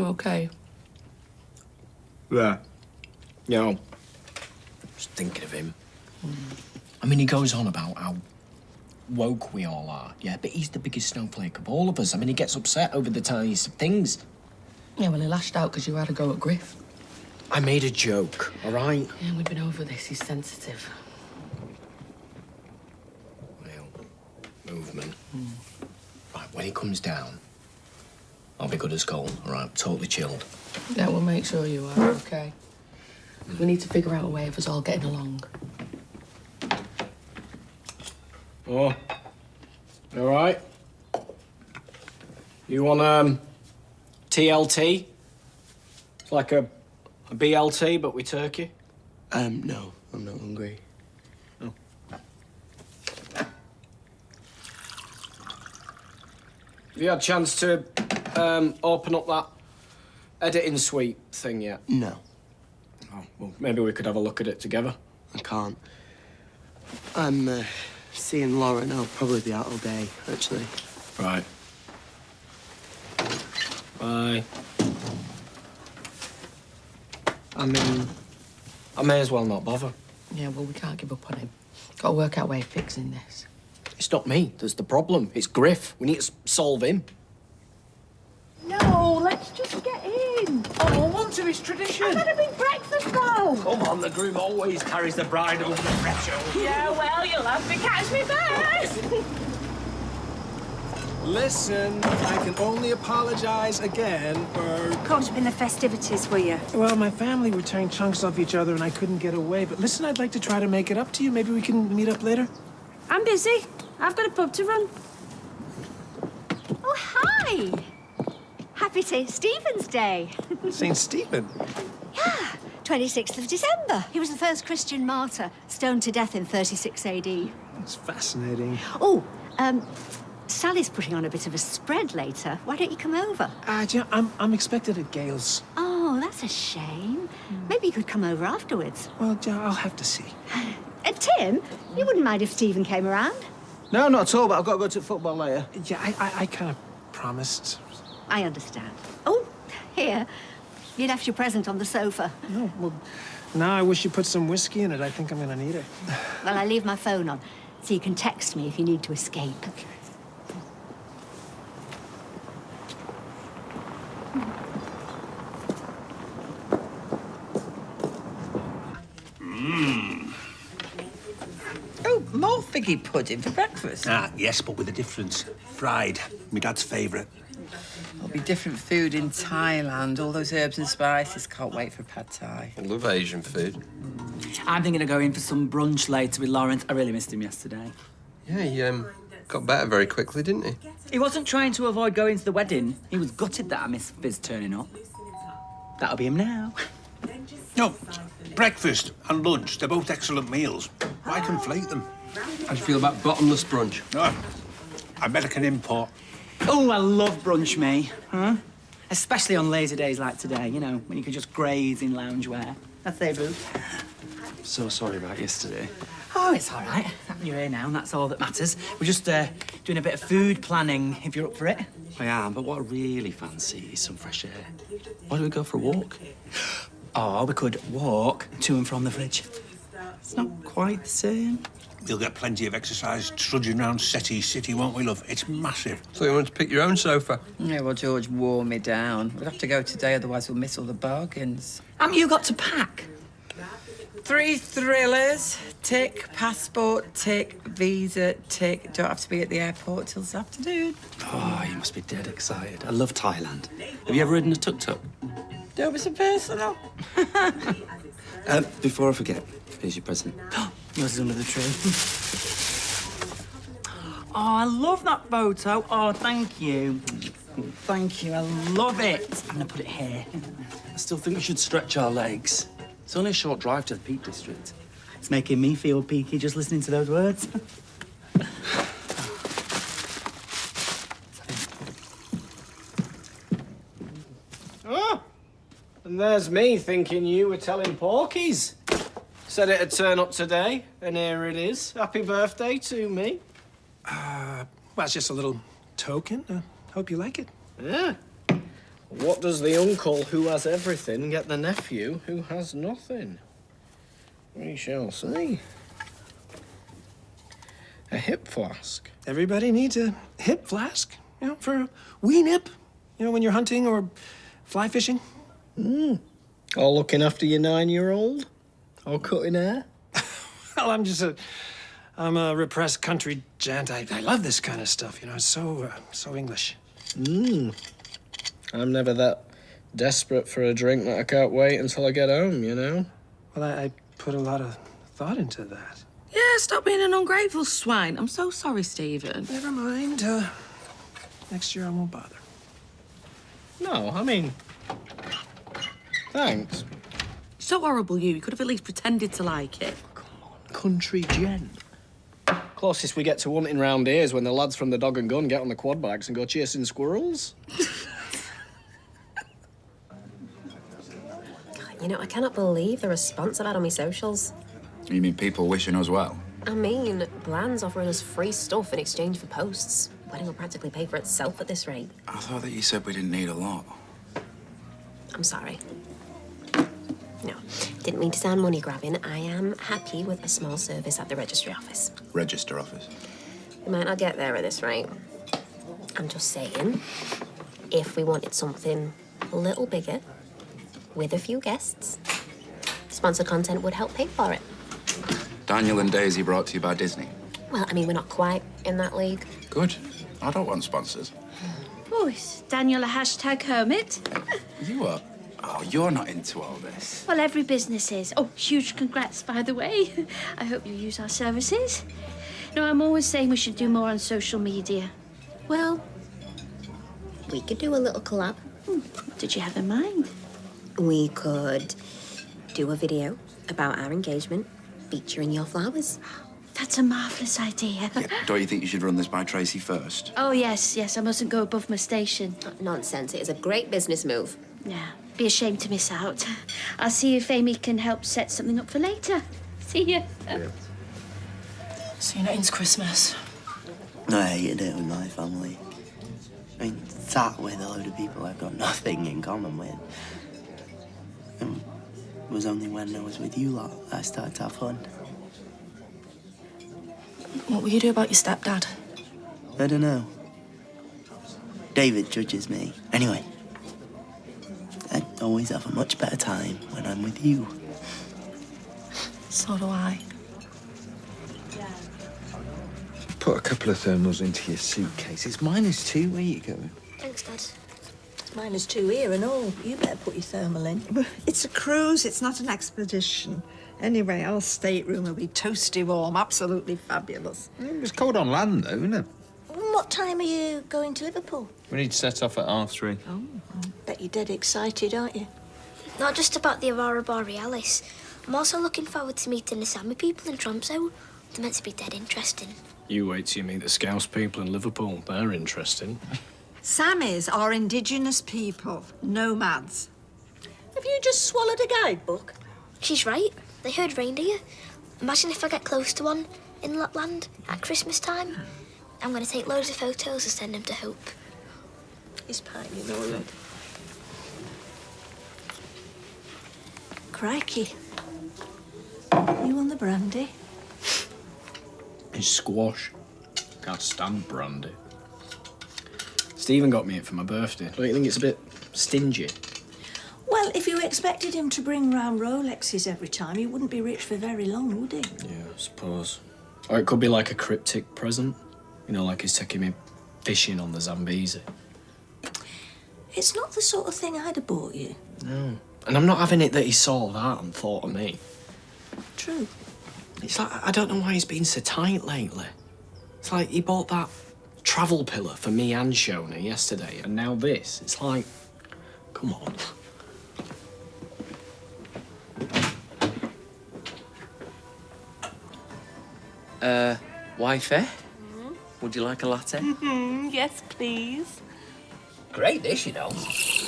okay? Yeah. You know, just thinking of him. I mean, he goes on about how woke we all are, yeah? But he's the biggest snowflake of all of us. I mean, he gets upset over the tiniest of things. Yeah, well, he lashed out because you had a go at Griff. I made a joke, all right? Yeah, we've been over this. He's sensitive. Well, movement. Right, when he comes down, I'll be good as gold, all right? Totally chilled. Yeah, we'll make sure you are, okay? We need to figure out a way of us all getting along. Oh, you all right? You want, TLT? It's like a BLT, but with turkey? No, I'm not hungry. Oh. Have you had a chance to, open up that editing suite thing yet? No, Oh, well, maybe we could have a look at it together. I can't. I'm, seeing Lauren. I'll probably be out all day, actually. Right. Bye. I mean, I may as well not bother. Yeah, well, we can't give up on him. Got to work out a way of fixing this. It's not me that's the problem. It's Griff. We need to solve him. No, let's just get in. Oh, one to his tradition. I've had a big breakfast though. Come on, the groom always carries the bride over the threshold. Yeah, well, you'll have to catch me first. Listen, I can only apologize again for... Caught up in the festivities, were you? Well, my family were tearing chunks off each other and I couldn't get away. But listen, I'd like to try to make it up to you. Maybe we can meet up later? I'm busy. I've got a pub to run. Oh, hi. Happy St. Stephen's Day. St. Stephen? Yeah, 26th of December. He was the first Christian martyr, stoned to death in 36 AD. That's fascinating. Oh, Sally's putting on a bit of a spread later. Why don't you come over? Yeah, I'm expected at Gale's. Oh, that's a shame. Maybe you could come over afterwards. Well, yeah, I'll have to see. Tim, you wouldn't mind if Stephen came around? No, not at all, but I've got to go to football later. Yeah, I kind of promised. I understand. Oh, here. You left your present on the sofa. No, well, now I wish you put some whiskey in it. I think I'm gonna need it. Well, I leave my phone on, so you can text me if you need to escape. Okay. Oh, more figgy pudding for breakfast. Ah, yes, but with a difference. Fried. My dad's favourite. There'll be different food in Thailand. All those herbs and spices. Can't wait for pad thai. I love Asian food. I'm thinking of going for some brunch later with Lawrence. I really missed him yesterday. Yeah, he got better very quickly, didn't he? He wasn't trying to avoid going to the wedding. He was gutted that I missed Fizz turning up. That'll be him now. No, breakfast and lunch, they're both excellent meals. Why conflate them? How do you feel about bottomless brunch? Oh, American import. Oh, I love brunch, me. Huh? Especially on lazy days like today, you know, when you can just graze in loungewear. That's there, boo. So sorry about yesterday. Oh, it's all right. You're here now, and that's all that matters. We're just doing a bit of food planning, if you're up for it. I am, but what I really fancy is some fresh air. Why don't we go for a walk? Or we could walk to and from the fridge. It's not quite the same. We'll get plenty of exercise trudging around Settee City, won't we, love? It's massive. So you want to pick your own sofa? Yeah, well, George wore me down. We'll have to go today, otherwise we'll miss all the bargains. Haven't you got to pack? 3 thrillers. Tick. Passport. Tick. Visa. Tick. Don't have to be at the airport till this afternoon. Oh, you must be dead excited. I love Thailand. Have you ever ridden a tuk-tuk? Don't be so personal. Before I forget, here's your present. Yours is under the tree. Oh, I love that photo. Oh, thank you. Thank you. I love it. I'm gonna put it here. I still think we should stretch our legs. It's only a short drive to the Peak District. It's making me feel peaky just listening to those words. Oh, and there's me thinking you were telling porkies. Said it'd turn up today, and here it is. Happy birthday to me. Well, it's just a little token. Hope you like it. Yeah. What does the uncle who has everything get the nephew who has nothing? We shall see. A hip flask. Everybody needs a hip flask, you know, for a wee nip. You know, when you're hunting or fly fishing. Or looking after your 9-year-old? Or cutting hair? Well, I'm a repressed country gent. I love this kind of stuff, you know. It's so English. I'm never that desperate for a drink that I can't wait until I get home, you know? Well, I put a lot of thought into that. Yeah, stop being an ungrateful swine. I'm so sorry, Stephen. Never mind. Next year I won't bother. No, I mean... Thanks. So horrible, you. You could have at least pretended to like it. Country gent. Closest we get to hunting round here is when the lads from the Dog and Gun get on the quad bikes and go chasing squirrels. You know, I cannot believe the response I've had on my socials. You mean people wishing us well? I mean, brands offering us free stuff in exchange for posts. Wedding will practically pay for itself at this rate. I thought that you said we didn't need a lot. I'm sorry. No, didn't mean to sound money-grabbing. I am happy with a small service at the registry office. Register office? We might not get there at this rate. I'm just saying, if we wanted something a little bigger, with a few guests, sponsor content would help pay for it. Daniel and Daisy brought to you by Disney. Well, I mean, we're not quite in that league. Good. I don't want sponsors. Oh, is Daniel a hashtag hermit? You are? Oh, you're not into all this. Well, every business is. Oh, huge congrats, by the way. I hope you use our services. No, I'm always saying we should do more on social media. Well, we could do a little collab. What did you have in mind? We could do a video about our engagement featuring your flowers. That's a marvellous idea. Yeah, don't you think you should run this by Tracy first? Oh, yes, I mustn't go above my station. Nonsense. It is a great business move. Yeah, be ashamed to miss out. I'll see if Amy can help set something up for later. See ya. So you're not into Christmas? I hate it with my family. I mean, sat with a load of people I've got nothing in common with. It was only when I was with you lot that I started to have fun. What will you do about your stepdad? I don't know. David judges me. Anyway, I always have a much better time when I'm with you. So do I. Put a couple of thermals into your suitcase. It's -2. Where you going? Thanks, Dad. It's -2 here and all. You better put your thermal in. It's a cruise, it's not an expedition. Anyway, our stateroom will be toasty warm, absolutely fabulous. It's cold on land, though, isn't it? What time are you going to Liverpool? We need to set off at 3:30. Oh, bet you're dead excited, aren't you? Not just about the Aurora Borealis. I'm also looking forward to meeting the Sami people in Tromsø. They're meant to be dead interesting. You wait till you meet the Scouse people in Liverpool. They're interesting. Samis are indigenous people, nomads. Have you just swallowed a guidebook? She's right. They herd reindeer. Imagine if I get close to one in Lapland at Christmas time. I'm going to take loads of photos and send them to Hope. He's pining all right. Crikey. You want the brandy? It's squash. Can't stand brandy. Stephen got me it for my birthday. Don't you think it's a bit stingy? Well, if you expected him to bring round Rolexes every time, he wouldn't be rich for very long, would he? Yeah, I suppose. Or it could be like a cryptic present. You know, like he's taking me fishing on the Zambezi. It's not the sort of thing I'd have bought you. No. And I'm not having it that he saw that and thought of me. True. It's like, I don't know why he's been so tight lately. It's like he bought that travel pillar for me and Shona yesterday, and now this. It's like, come on. Wifey? Would you like a latte? Yes, please. Great dish, you know.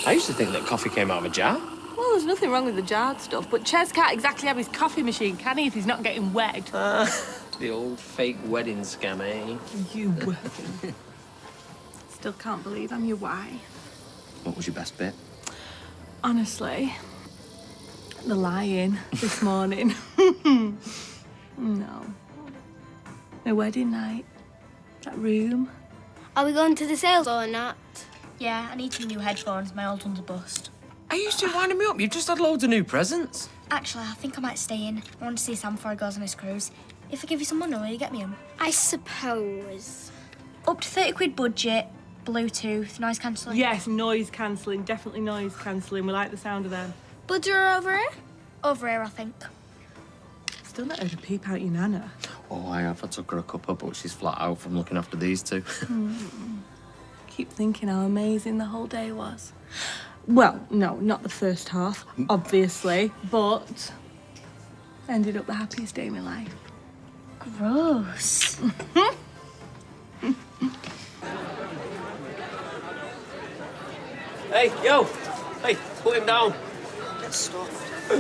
I used to think that coffee came out of a jar. Well, there's nothing wrong with the jarred stuff, but Ches can't exactly have his coffee machine, can he, if he's not getting wet? The old fake wedding scam, eh? You. Still can't believe I'm your wife. What was your best bit? Honestly, the lying this morning. No. The wedding night. That room. Are we going to the sales or not? Yeah, I need 2 new headphones. My old ones are bust. Are you still winding me up? You've just had loads of new presents. Actually, I think I might stay in. I want to see Sam before he goes on his cruise. If I give you some money, will you get me them? I suppose. Up to 30 quid budget, Bluetooth, noise cancelling. Yes, noise cancelling. Definitely noise cancelling. We like the sound of them. Budget are over here? Over here, I think. Still not heard a peep out your nana. Oh, I have. I took her a cuppa, but she's flat out from looking after these two. Keep thinking how amazing the whole day was. Well, no, not the first half, obviously, but ended up the happiest day of my life. Gross. Hey, yo! Hey, put him down. Get stuffed.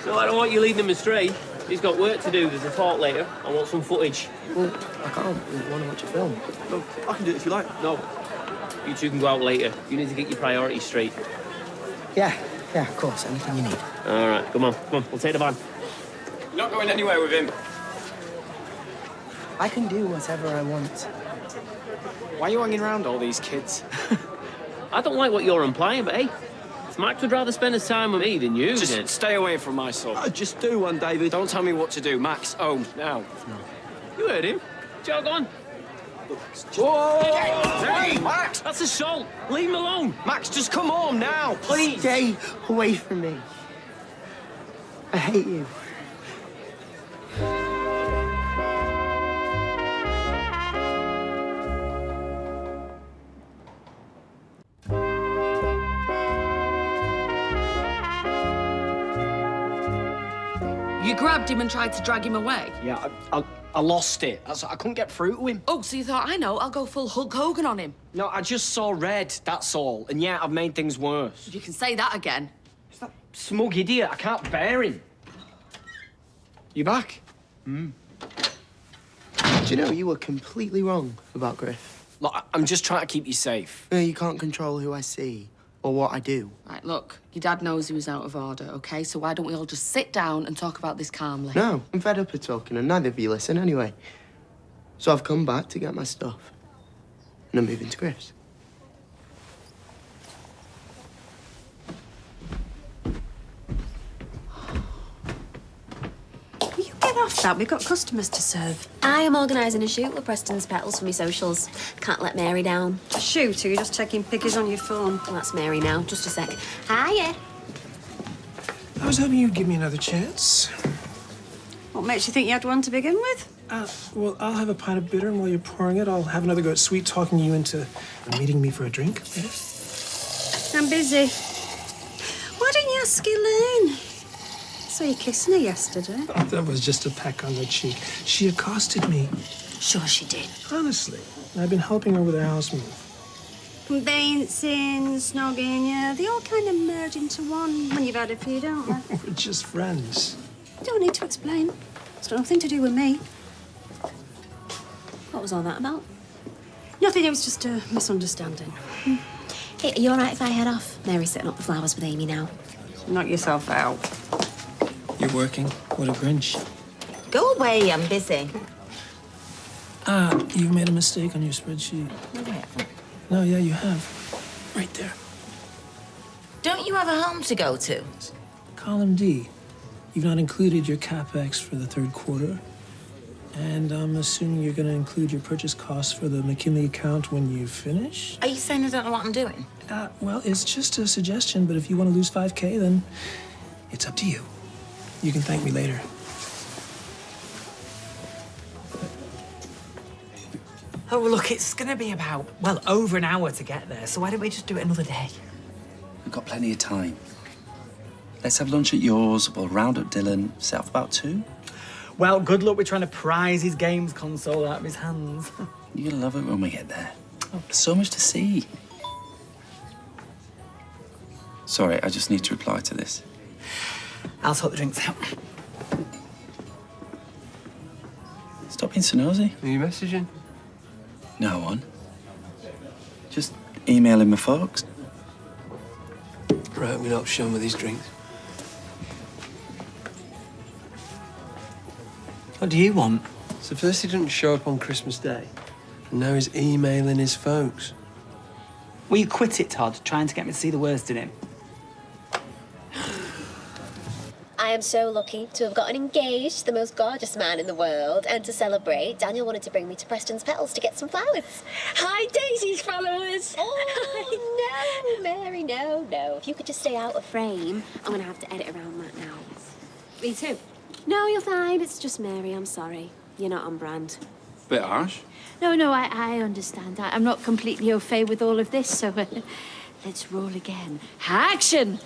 No, I don't want you leading him astray. He's got work to do. There's a talk later. I want some footage. Well, I can't. I want to watch a film. No, I can do it if you like. No. You two can go out later. You need to get your priorities straight. Yeah, of course. Anything you need. All right, come on. We'll take the van. You're not going anywhere with him. I can do whatever I want. Why are you hanging around all these kids? I don't like what you're implying, but hey, Max would rather spend his time with me than you. Just stay away from my son. Just do one, David. Don't tell me what to do. Max, home, now. No. You heard him. Jog on. Whoa! Hey, Max! That's assault. Leave him alone. Max, just come home now, please. Stay away from me. I hate you. You grabbed him and tried to drag him away? Yeah, I lost it. I couldn't get through to him. Oh, so you thought, I know, I'll go full Hulk Hogan on him? No, I just saw red, that's all. And yeah, I've made things worse. You can say that again. It's that smug idiot. I can't bear him. You back? Do you know, you were completely wrong about Griff. Look, I'm just trying to keep you safe. No, you can't control who I see or what I do. Right, look, your dad knows he was out of order, OK? So why don't we all just sit down and talk about this calmly? No, I'm fed up of talking, and neither of you listen anyway. So I've come back to get my stuff. And I'm moving to Griff's. Will you get off that? We've got customers to serve. I am organising a shoot with Preston's Petals for me socials. Can't let Mary down. A shoot, or you're just taking pictures on your phone? Well, that's Mary now. Just a sec. Hiya. I was hoping you'd give me another chance. What makes you think you had one to begin with? Well, I'll have a pint of bitter, and while you're pouring it, I'll have another go at sweet talking you into meeting me for a drink later. I'm busy. Why don't you ask Elaine? Saw you kissing her yesterday. Oh, that was just a peck on the cheek. She accosted me. Sure she did. Honestly. I've been helping her with her house move. Conveyancing, snogging, yeah, they all kind of merge into one when you've had a few, don't they? We're just friends. Don't need to explain. It's got nothing to do with me. What was all that about? Nothing, it was just a misunderstanding. Hey, are you all right if I head off? Mary's setting up the flowers with Amy now. Knock yourself out. You're working? What a Grinch. Go away, I'm busy. You've made a mistake on your spreadsheet. No, I haven't. No, yeah, you have. Right there. Don't you have a home to go to? Column D. You've not included your CapEx for the third quarter. And I'm assuming you're going to include your purchase costs for the McKinley account when you finish? Are you saying I don't know what I'm doing? Well, it's just a suggestion, but if you want to lose 5K, then it's up to you. You can thank me later. Oh, well, look, it's going to be about, well, over an hour to get there, so why don't we just do it another day? We've got plenty of time. Let's have lunch at yours. We'll round up Dylan, set off about 2. Well, good luck with trying to prise his games console out of his hands. You'll love it when we get there. There's so much to see. Sorry, I just need to reply to this. I'll sort the drinks out. Stop being so nosy. Are you messaging? No one. Just emailing my folks. I hope you're not shown with these drinks. What do you want? So first he didn't show up on Christmas Day, and now he's emailing his folks. Will you quit it, Todd, trying to get me to see the worst in him? I am so lucky to have gotten engaged to the most gorgeous man in the world, and to celebrate, Daniel wanted to bring me to Preston's Petals to get some flowers. Hi, Daisy's followers. Oh, no, Mary, no. If you could just stay out of frame, I'm going to have to edit around that now. Me too. No, you're fine. It's just Mary. I'm sorry. You're not on brand. Bit harsh. No, I understand. I'm not completely au fait with all of this, so let's roll again. Action!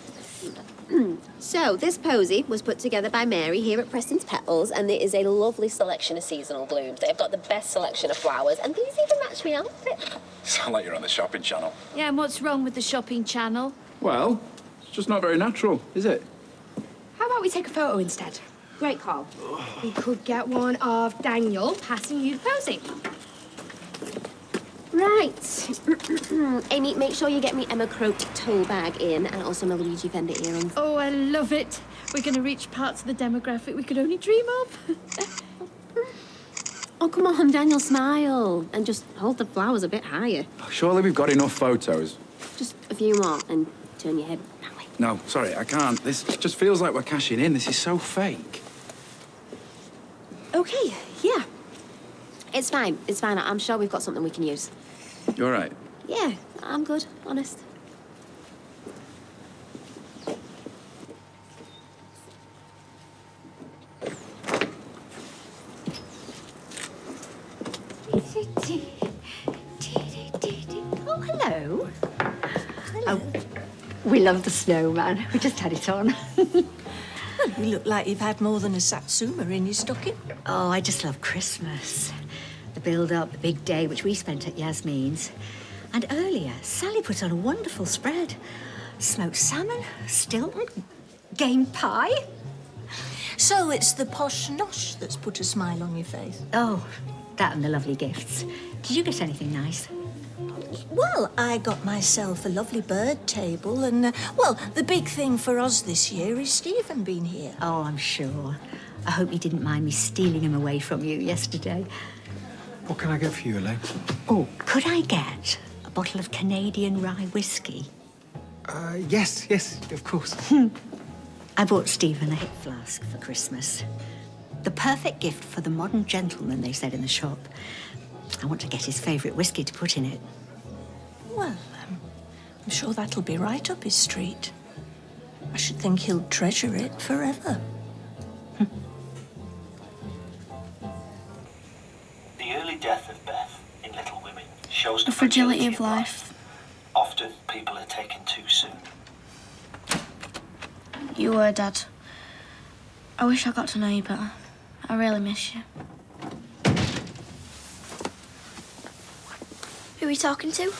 So, this posy was put together by Mary here at Preston's Petals, and it is a lovely selection of seasonal blooms. They've got the best selection of flowers, and these even match my outfit. Sound like you're on the shopping channel. Yeah, and what's wrong with the shopping channel? Well, it's just not very natural, is it? How about we take a photo instead? Great call. We could get one of Daniel passing you the posy. Right. Amy, make sure you get me Emma Croat tote bag in, and also my Luigi Vendor earrings. Oh, I love it. We're going to reach parts of the demographic we could only dream of. Oh, come on, Daniel, smile. And just hold the flowers a bit higher. Surely we've got enough photos. Just a few more, and turn your head that way. No, sorry, I can't. This just feels like we're cashing in. This is so fake. Okay, yeah. It's fine. I'm sure we've got something we can use. You all right? Yeah, I'm good, honest. Oh, hello. Oh, we love the snowman. We just had it on. Well, you look like you've had more than a satsuma in your stocking. Oh, I just love Christmas. The build-up, the big day, which we spent at Yasmin's. And earlier, Sally put on a wonderful spread. Smoked salmon, stilton, game pie. So it's the posh nosh that's put a smile on your face? Oh, that and the lovely gifts. Did you get anything nice? Well, I got myself a lovely bird table and, well, the big thing for us this year is Stephen being here. Oh, I'm sure. I hope you didn't mind me stealing him away from you yesterday. What can I get for you, Elaine? Oh, could I get a bottle of Canadian rye whiskey? Yes, of course. I bought Stephen a hip flask for Christmas. The perfect gift for the modern gentleman, they said in the shop. I want to get his favourite whiskey to put in it. Well, I'm sure that'll be right up his street. I should think he'll treasure it forever. The early death of Beth in Little Women shows The fragility of life. Often people are taken too soon. You were, Dad. I wish I got to know you better. I really miss you. Who are we talking to?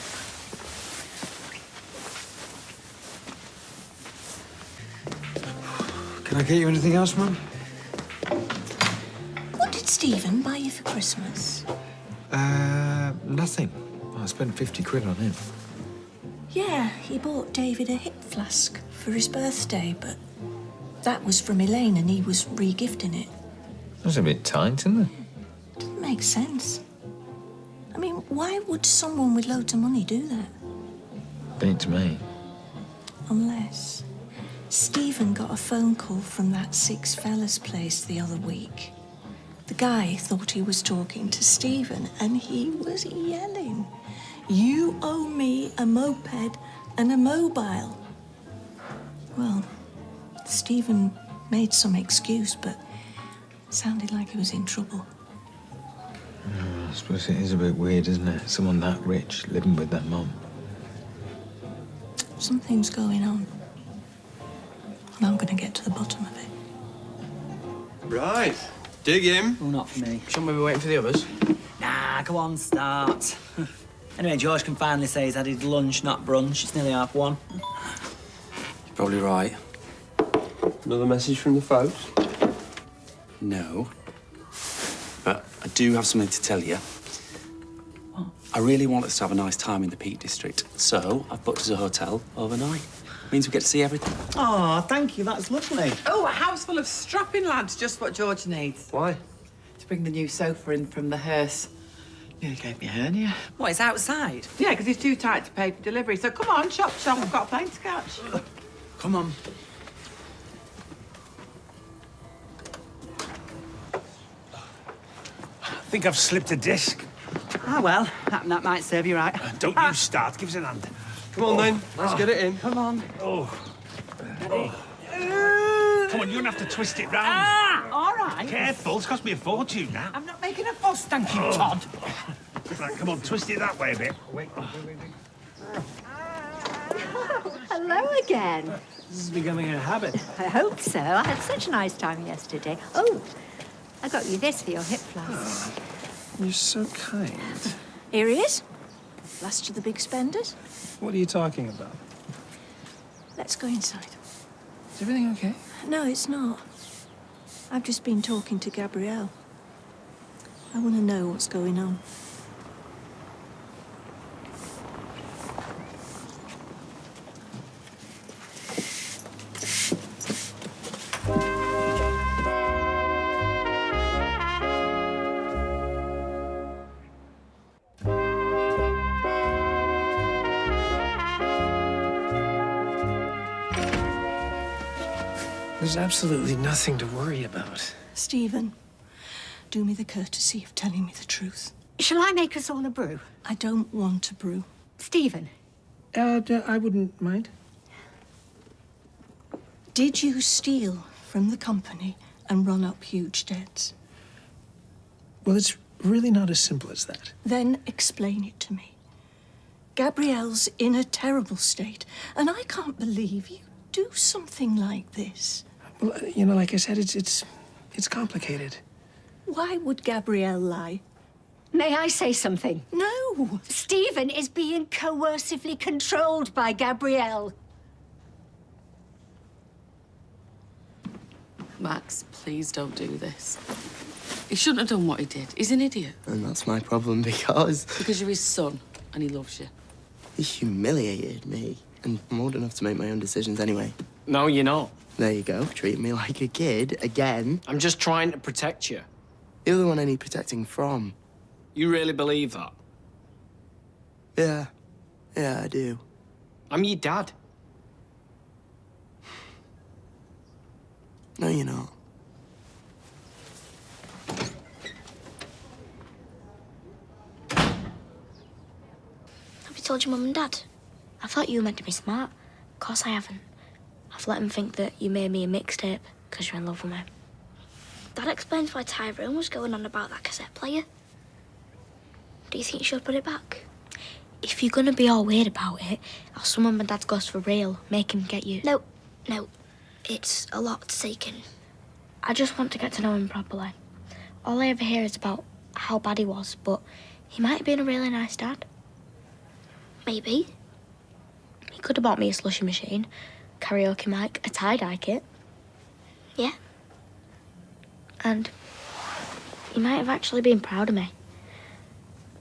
Can I get you anything else, Mum? What did Stephen buy you for Christmas? Nothing. I spent 50 quid on him. Yeah, he bought David a hip flask for his birthday, but that was from Elaine and he was re-gifting it. That's a bit tight, isn't it? Doesn't make sense. I mean, why would someone with loads of money do that? Beats me. Unless Stephen got a phone call from that Six Fellas place the other week. The guy thought he was talking to Stephen and he was yelling, "You owe me a moped and a mobile." Well, Stephen made some excuse, but it sounded like he was in trouble. I suppose it is a bit weird, isn't it? Someone that rich living with their mum. Something's going on. And I'm going to get to the bottom of it. Right. Dig in. Oh, not for me. Shouldn't we be waiting for the others? Nah, go on, start. Anyway, George can finally say he's had his lunch, not brunch. It's nearly 1:30. You're probably right. Another message from the folks? No. But I do have something to tell you. I really want us to have a nice time in the Peak District, so I've booked us a hotel overnight. Means we get to see everything. Oh, thank you. That's lovely. Oh, a house full of strapping lads, just what George needs. Why? To bring the new sofa in from the hearse. Nearly gave me a hernia. What, it's outside? Yeah, because he's too tight to pay for delivery. So come on, shop, I've got a plane to catch. Come on. I think I've slipped a disc. Ah, well, that might serve you right. Don't you start. Give us an hand. Come on, then. Let's get it in. Come on. Oh. Ready? Come on, you don't have to twist it round. Ah, all right. Careful, it's cost me a fortune now. I'm not making a fuss, thank you, Todd. Right, come on, twist it that way a bit. Wait. Hello again. This is becoming a habit. I hope so. I had such a nice time yesterday. Oh, I got you this for your hip flask. You're so kind. Here he is. Last of the big spenders. What are you talking about? Let's go inside. Is everything okay? No, it's not. I've just been talking to Gabrielle. I want to know what's going on. There's absolutely nothing to worry about. Stephen, do me the courtesy of telling me the truth. Shall I make us all a brew? I don't want a brew. Stephen. I wouldn't mind. Did you steal from the company and run up huge debts? Well, it's really not as simple as that. Then explain it to me. Gabrielle's in a terrible state, and I can't believe you do something like this. Well, you know, like I said, it's complicated. Why would Gabrielle lie? May I say something? No. Stephen is being coercively controlled by Gabrielle. Max, please don't do this. He shouldn't have done what he did. He's an idiot. And that's my problem because Because you're his son and he loves you. he humiliated me. And I'm old enough to make my own decisions anyway. No, you're not. There you go, treating me like a kid again. I'm just trying to protect you. You're the one I need protecting from. You really believe that? Yeah. Yeah, I do. I'm your dad. No, you're not. Have you told your mum and dad? I thought you were meant to be smart. Of course I haven't. I've let them think that you made me a mixtape because you're in love with me. That explains why Tyrone was going on about that cassette player. Do you think you should put it back? If you're gonna be all weird about it, I'll summon my dad's ghost for real. Make him get you. No. It's a lot to take in. I just want to get to know him properly. All I ever hear is about how bad he was, but he might have been a really nice dad. Maybe. He could have bought me a slushie machine, karaoke mic, a tie-dye kit. Yeah. And he might have actually been proud of me.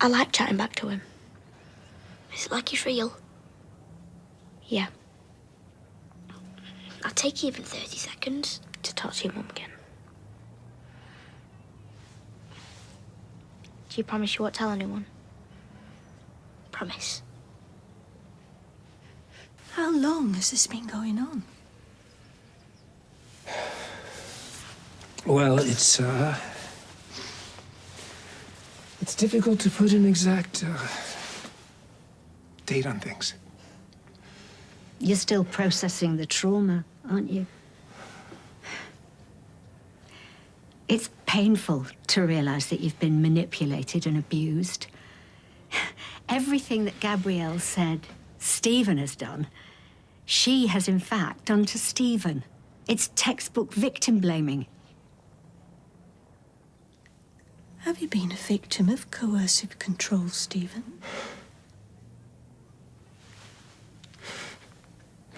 I like chatting back to him. Is it like he's real? Yeah. I'll take even 30 seconds to talk to your mum again. Do you promise you won't tell anyone? Promise. How long has this been going on? Well, it's difficult to put an exact date on things. You're still processing the trauma, aren't you? It's painful to realise that you've been manipulated and abused. Everything that Gabrielle said Stephen has done, she has in fact done to Stephen. It's textbook victim blaming. Have you been a victim of coercive control, Stephen?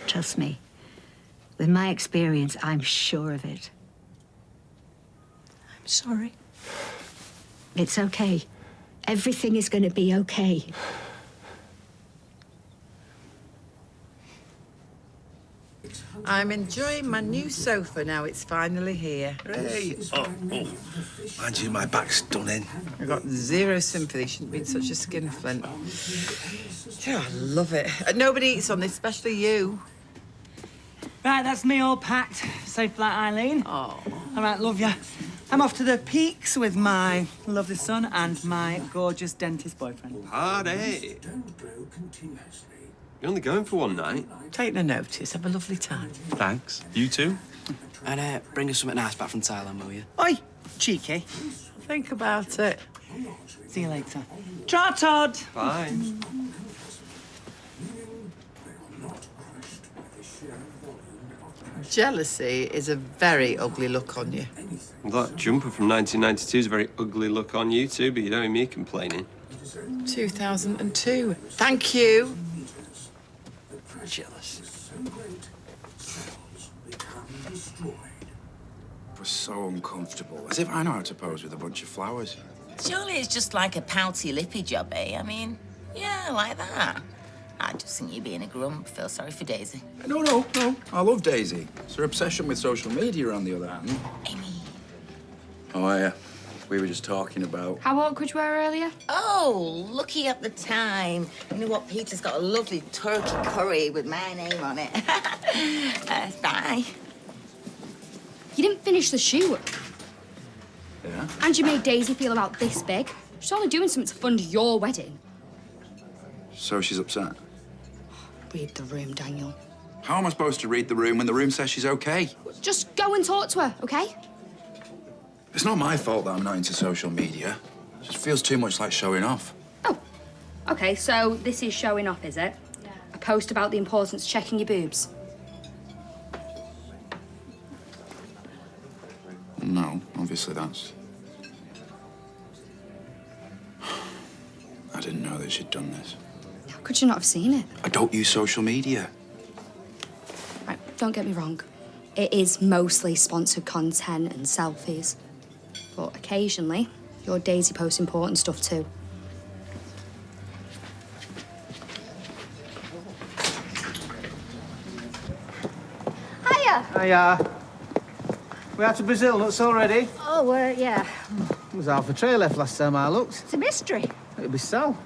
Trust me. With my experience, I'm sure of it. I'm sorry. It's okay. Everything is going to be okay. I'm enjoying my new sofa now. It's finally here. Hey! Oh. Mind you, my back's stunning. I got zero sympathy. Shouldn't be such a skinflint. Yeah, I love it. Nobody eats on this, especially you. Right, that's me all packed. Safe flight, Eileen. Oh. All right, love you. I'm off to the peaks with my lovely son and my gorgeous dentist boyfriend. Party. You're only going for one night. Take no notice. Have a lovely time. Thanks. You too? And bring us something nice back from Thailand, will you? Oi, cheeky. Think about it. See you later. Trot, Todd. Bye. Jealousy is a very ugly look on you. That jumper from 1992 is a very ugly look on you too, but you don't hear me complaining. 2002. Thank you. Jealous. It was so uncomfortable, as if I know how to pose with a bunch of flowers. Surely it's just like a pouty lippy job, eh? I mean, yeah, like that. I just think you being a grump. Feel sorry for Daisy. No. I love Daisy. It's her obsession with social media, on the other hand. Amy. Oh, yeah. We were just talking about... How awkward were earlier? Oh, lucky at the time. You know what? Peter's got a lovely turkey curry with my name on it. Bye. You didn't finish the shoot. Yeah? And you made Daisy feel about this big. She's only doing something to fund your wedding. So she's upset. Read the room, Daniel. How am I supposed to read the room when the room says she's okay? Just go and talk to her, okay? It's not my fault that I'm not into social media. It just feels too much like showing off. Okay, so this is showing off, is it? A post about the importance of checking your boobs. No, obviously that's... I didn't know that she'd done this. How could you not have seen it? I don't use social media. Right, don't get me wrong. It is mostly sponsored content and selfies. But occasionally, your Daisy posts important stuff too. Hiya! Hiya. We out to Brazil nuts already? Oh, yeah. There was half a tray left last time I looked. It's a mystery. It'll be Sal.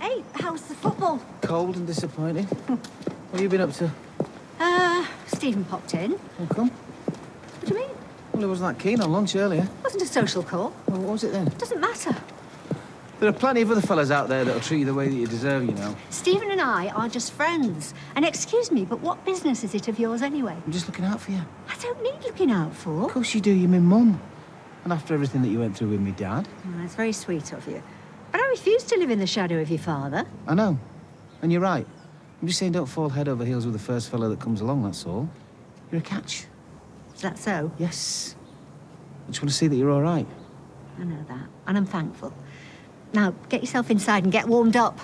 Hey, how's the football? Cold and disappointing. What have you been up to? Stephen popped in. How come? What do you mean? Well, he wasn't that keen on lunch earlier. Wasn't a social call. Well, what was it then? Doesn't matter. There are plenty of other fellas out there that'll treat you the way that you deserve, you know. Stephen and I are just friends. And excuse me, but what business is it of yours anyway? I'm just looking out for you. I don't need looking out for. Of course you do, you're my mum. And after everything that you went through with me dad. Oh, that's very sweet of you. But I refuse to live in the shadow of your father. I know. And you're right. I'm just saying don't fall head over heels with the first fella that comes along, that's all. You're a catch. Is that so? Yes. I just want to see that you're all right. I know that. And I'm thankful. Now, get yourself inside and get warmed up.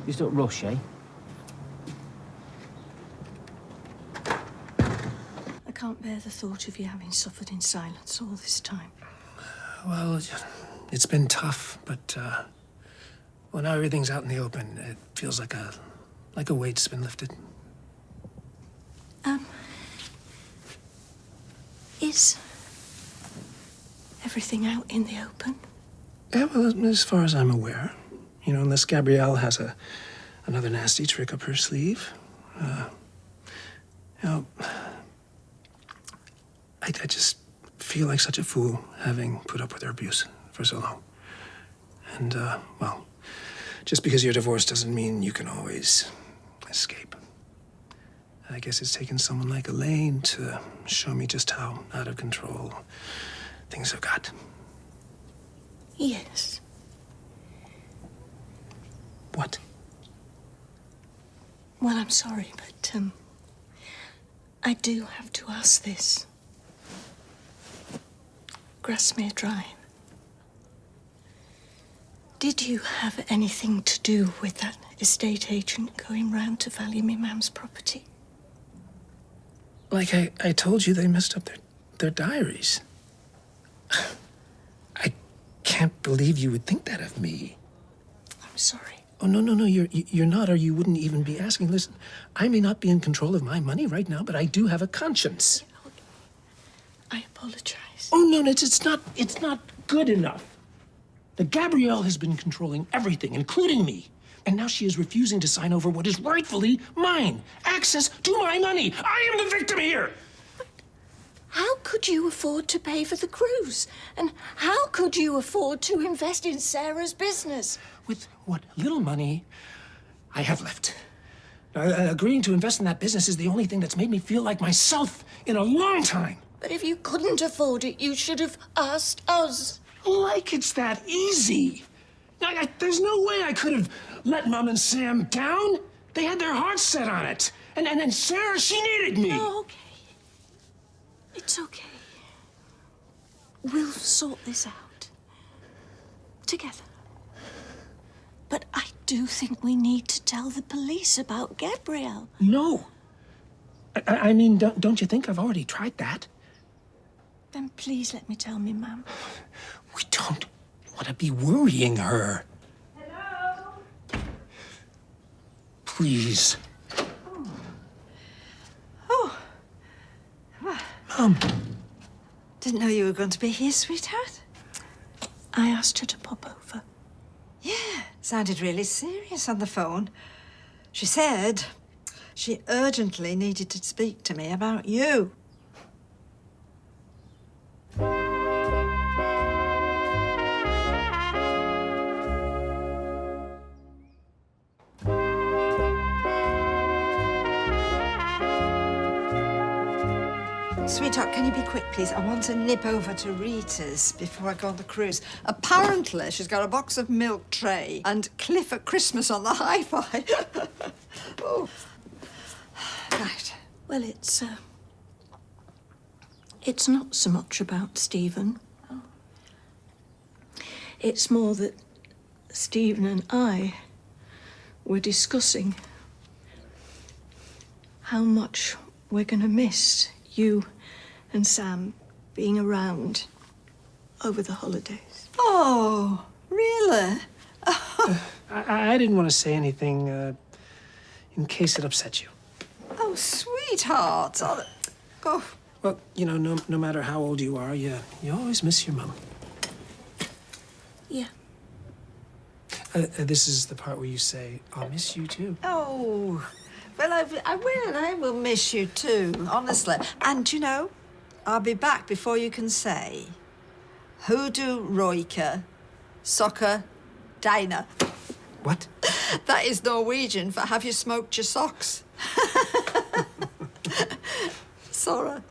Just don't rush, eh? I can't bear the thought of you having suffered in silence all this time. Well, it's been tough, but well, now everything's out in the open. It feels like a weight's been lifted. Is everything out in the open? Yeah, well, as far as I'm aware, you know, unless Gabrielle has another nasty trick up her sleeve. You know, I just feel like such a fool having put up with her abuse for so long. And, well, just because you're divorced doesn't mean you can always escape. I guess it's taken someone like Elaine to show me just how out of control things have got. Yes. What? Well, I'm sorry, but, I do have to ask this. Grasmere Drive. Did you have anything to do with that estate agent going round to value me mum's property? Like I told you, they messed up their diaries. I can't believe you would think that of me. I'm sorry. Oh, no, you're not, or you wouldn't even be asking. Listen, I may not be in control of my money right now, but I do have a conscience. I apologize. Oh, no, it's not good enough. The Gabrielle has been controlling everything, including me. And now she is refusing to sign over what is rightfully mine. Access to my money. I am the victim here. How could you afford to pay for the cruise? And how could you afford to invest in Sarah's business? With what little money I have left. Agreeing to invest in that business is the only thing that's made me feel like myself in a long time. But if you couldn't afford it, you should have asked us. Like it's that easy. There's no way I could have let Mom and Sam down. They had their hearts set on it. And then Sarah, she needed me. Oh, okay. It's okay. We'll sort this out. Together. But I do think we need to tell the police about Gabrielle. No. I mean, don't you think I've already tried that? Then please let me tell me, ma'am. We don't want to be worrying her. Hello? Please. Oh. Mom. Didn't know you were going to be here, sweetheart. I asked her to pop over. Yeah, sounded really serious on the phone. She said she urgently needed to speak to me about you. Sweetheart, can you be quick, please? I want to nip over to Rita's before I go on the cruise. Apparently, she's got a box of milk tray and Cliff at Christmas on the hi-fi. Oh. Right. Well, it's not so much about Stephen. It's more that Stephen and I were discussing how much we're going to miss you and Sam being around over the holidays. Oh, really? I didn't want to say anything in case it upset you. Oh, sweetheart. Oh. Well, you know, no matter how old you are, you always miss your mom. Yeah. This is the part where you say, I'll miss you too. Oh, well, I will miss you too, honestly. And, you know, I'll be back before you can say, Hoodoo Roika, Soccer Diner. What? That is Norwegian for have you smoked your socks? Sorry.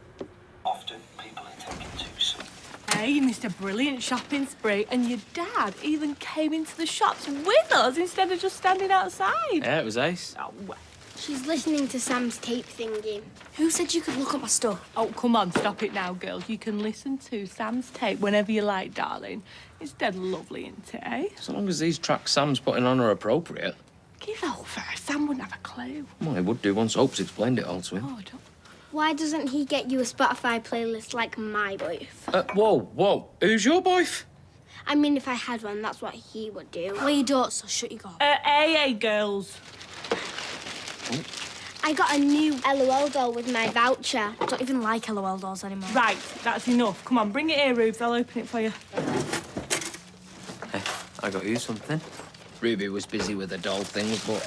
Often people are taken too soon. Hey, Mr. Brilliant Shopping Spree, and your dad even came into the shops with us instead of just standing outside. Yeah, it was ace. Oh, well. She's listening to Sam's tape thingy. Who said you could look at my stuff? Oh, come on, stop it now, girls. You can listen to Sam's tape whenever you like, darling. It's dead lovely, isn't it, eh? So long as these tracks Sam's putting on are appropriate. Give over. Sam wouldn't have a clue. Well, he would do once Hope's explained it all to him. Oh, don't. Why doesn't he get you a Spotify playlist like my boyf? Whoa. Who's your boyf? I mean, if I had one, that's what he would do. Well, you don't, so shut your gob. Hey, girls. I got a new LOL doll with my voucher. I don't even like LOL dolls anymore. Right, that's enough. Come on, bring it here, Rubes. I'll open it for you. Hey, I got you something. Ruby was busy with the doll things, but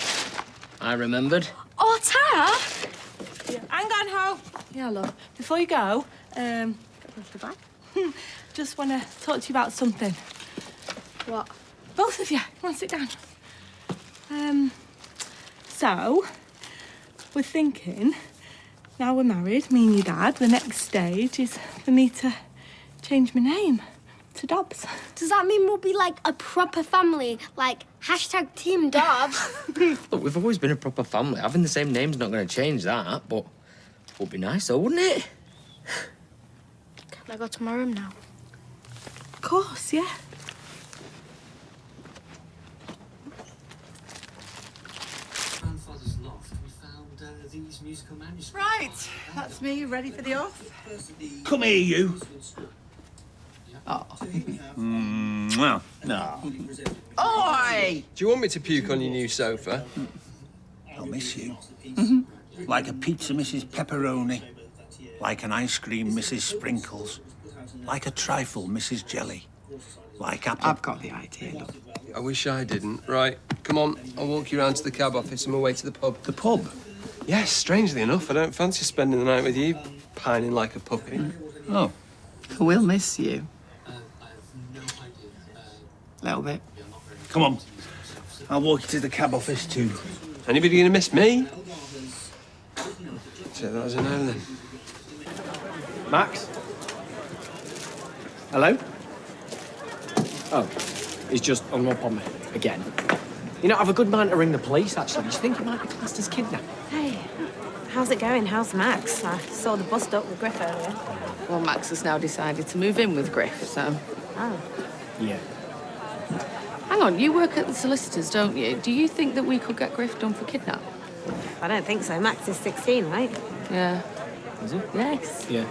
I remembered. Oh, Tara! Yeah. Hang on, Ho. Yeah, love. Before you go, just want to talk to you about something. What? Both of you. Come on, sit down. So, we're thinking, now we're married, me and your dad, the next stage is for me to change my name to Dobbs. Does that mean we'll be like a proper family? Like hashtag Team Dobbs? Look, we've always been a proper family. Having the same name's not going to change that, but would be nice though, wouldn't it? Can I go to my room now? Of course, yeah. Grandfather's loft, we found these musical manuscripts. Right, that's me, ready for the oath? Come here, you. Oh. Well, no. Oi! Do you want me to puke on your new sofa? I'll miss you. Like a pizza, Mrs. Pepperoni. Like an ice cream, Mrs. Sprinkles. Like a trifle, Mrs. Jelly. Like apple... I've got the idea, look. I wish I didn't. Right, come on. I'll walk you round to the cab office on my way to the pub. The pub? Yes, strangely enough, I don't fancy spending the night with you, pining like a puppy. Oh. We'll miss you. A little bit. Come on. I'll walk you to the cab office too. Anybody gonna miss me? So that was a no then. Max? Hello? Oh, he's just hung up on me again. You know, I have a good mind to ring the police, actually. You think he might be classed as kidnapped? Hey, how's it going? How's Max? I saw the bust up with Griff earlier. Well, Max has now decided to move in with Griff, so... Oh. Yeah. Hang on, you work at the solicitors, don't you? Do you think that we could get Griff done for kidnap? I don't think so. Max is 16, right? Yeah. Is he? Yes. Yeah.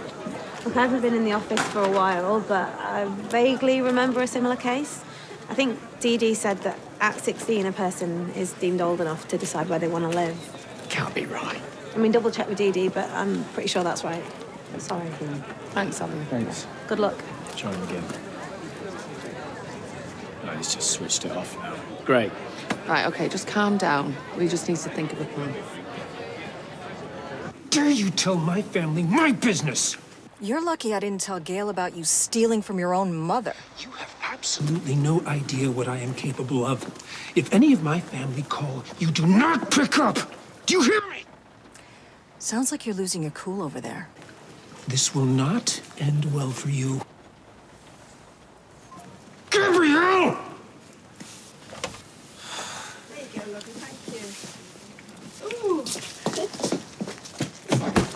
Look, I haven't been in the office for a while, but I vaguely remember a similar case. I think Dee Dee said that at 16, a person is deemed old enough to decide where they want to live. Can't be right. I mean, double check with Dee Dee, but I'm pretty sure that's right. Sorry. Thanks, Abby. Thanks. Good luck. Try him again. No, he's just switched it off now. Great. Right, OK, just calm down. We just need to think of a plan. Dare you tell my family my business? You're lucky I didn't tell Gail about you stealing from your own mother. You have absolutely no idea what I am capable of. If any of my family call, you do not pick up. Do you hear me? Sounds like you're losing your cool over there. This will not end well for you. Gabrielle! There you go, lovely. Thank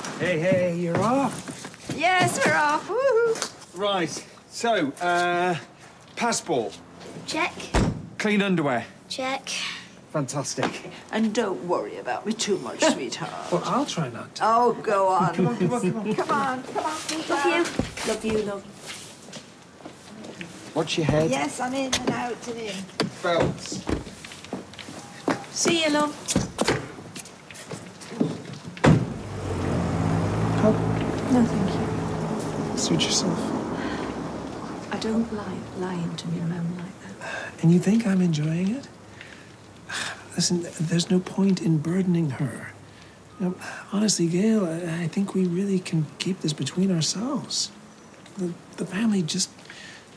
you. Hey, you're off. Yes, we're off. Woohoo! Right. So, passport. Check. Clean underwear. Check. Fantastic. And don't worry about me too much, sweetheart. Well, I'll try not to. Oh, go on. Come on, come on, come on. Come on, come on. Love you. Love you, love. Watch your head. Yes, I'm in and out and in. Belts. See you, love. No, thank you. Suit yourself. I don't like lying to my mum like that. And you think I'm enjoying it? Listen, there's no point in burdening her. You know, honestly, Gail, I think we really can keep this between ourselves. The family just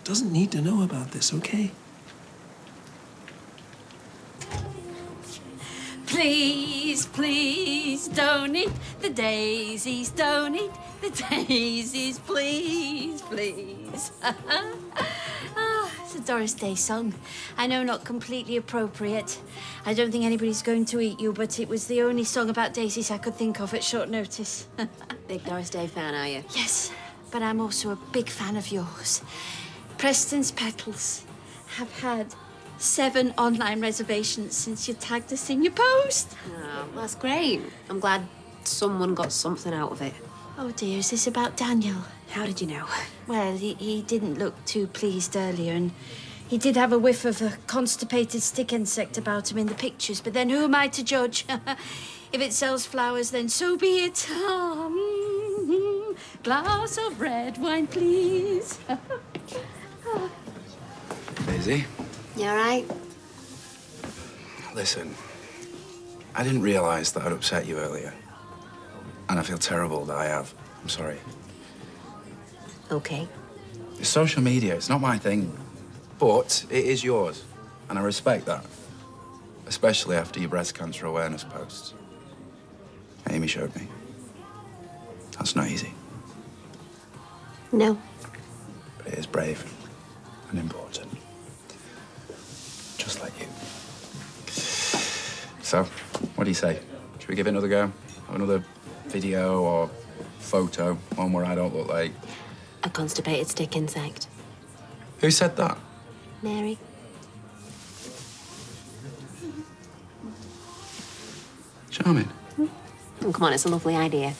doesn't need to know about this, okay? Please, please, don't eat the daisies, don't eat the daisies, please, please. It's a Doris Day song. I know, not completely appropriate. I don't think anybody's going to eat you, but it was the only song about daisies I could think of at short notice. Big Doris Day fan, are you? Yes, but I'm also a big fan of yours. Preston's Petals have had 7 online reservations since you tagged us in your post. Oh, that's great. I'm glad someone got something out of it. Oh dear, is this about Daniel? How did you know? Well, he didn't look too pleased earlier, and he did have a whiff of a constipated stick insect about him in the pictures, but then who am I to judge? If it sells flowers, then so be it. Glass of red wine, please. Daisy, You all right? listen. I didn't realise that I'd upset you earlier. And I feel terrible that I have. I'm sorry. Okay. It's social media, it's not my thing. But it is yours. And I respect that. Especially after your breast cancer awareness posts. Amy showed me. That's not easy. No. But it is brave and important. Just like you. So, what do you say? Should we give it another go? Have another video or photo, one where I don't look like... A constipated stick insect. Who said that? Mary. Charming. Oh, come on, it's a lovely idea.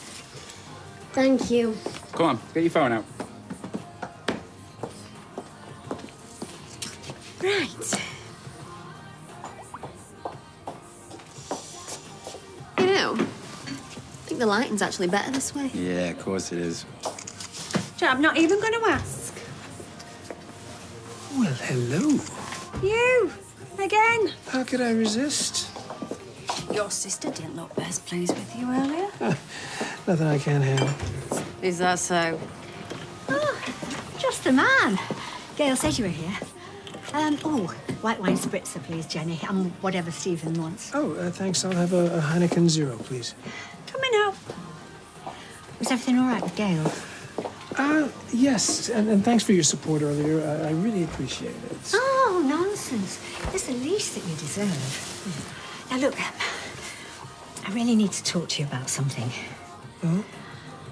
Thank you. Come on, get your phone out. Right. You know, I think the lighting's actually better this way. Yeah, of course it is. Joe, I'm not even going to ask. Well, hello. You! Again! How could I resist? Your sister didn't look best pleased with you earlier. Nothing I can't handle. Is that so? Oh, just the man. Gail said you were here. White wine spritzer, please, Jenny, and whatever Stephen wants. Oh, thanks. I'll have a Heineken Zero, please. Coming up. Was everything all right with Gail? Yes, and thanks for your support earlier. I really appreciate it. Oh, nonsense. It's the least that you deserve. Now, look, I really need to talk to you about something. Oh?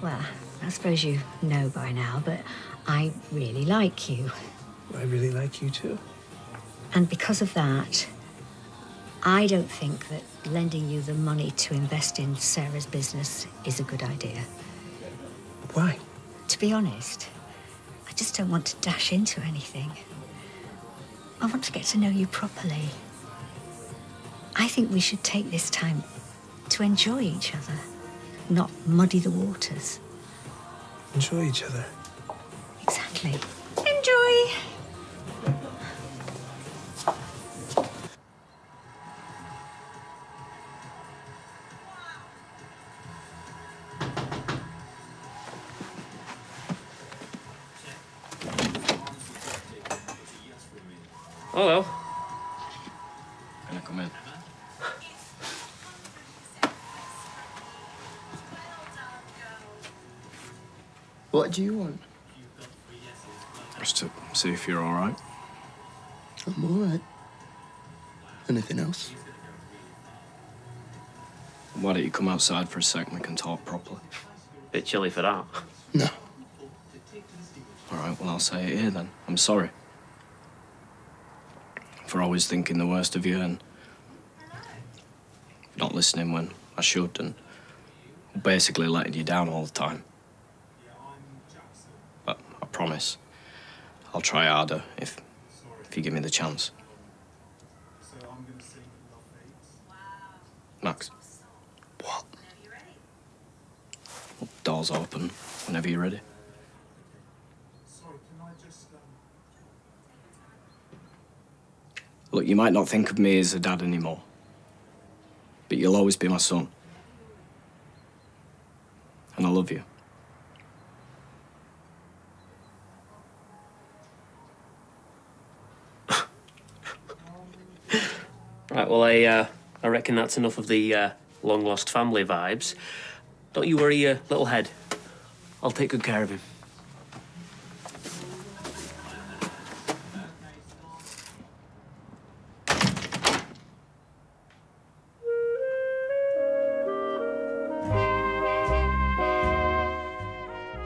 Well, I suppose you know by now, but I really like you. I really like you, too. And because of that, I don't think that lending you the money to invest in Sarah's business is a good idea. Why? To be honest, I just don't want to dash into anything. I want to get to know you properly. I think we should take this time to enjoy each other, not muddy the waters. Enjoy each other. Exactly. Enjoy! Hello. Can I come in? What do you want? Just to see if you're all right. I'm all right. Anything else? Why don't you come outside for a sec and we can talk properly? Bit chilly for that. No. All right, well, I'll say it here then. I'm sorry. For always thinking the worst of you and not listening when I should and basically letting you down all the time. But I promise I'll try harder if you give me the chance. Max. What? Well, door's open whenever you're ready. Look, you might not think of me as a dad anymore, but you'll always be my son. And I love you. Right, well, I reckon that's enough of the long-lost family vibes. Don't you worry your little head. I'll take good care of him.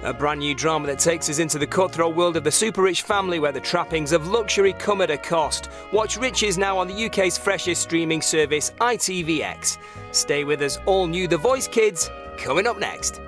A brand new drama that takes us into the cutthroat world of the super-rich family where the trappings of luxury come at a cost. Watch Riches now on the UK's freshest streaming service, ITVX. Stay with us, all new The Voice Kids, coming up next.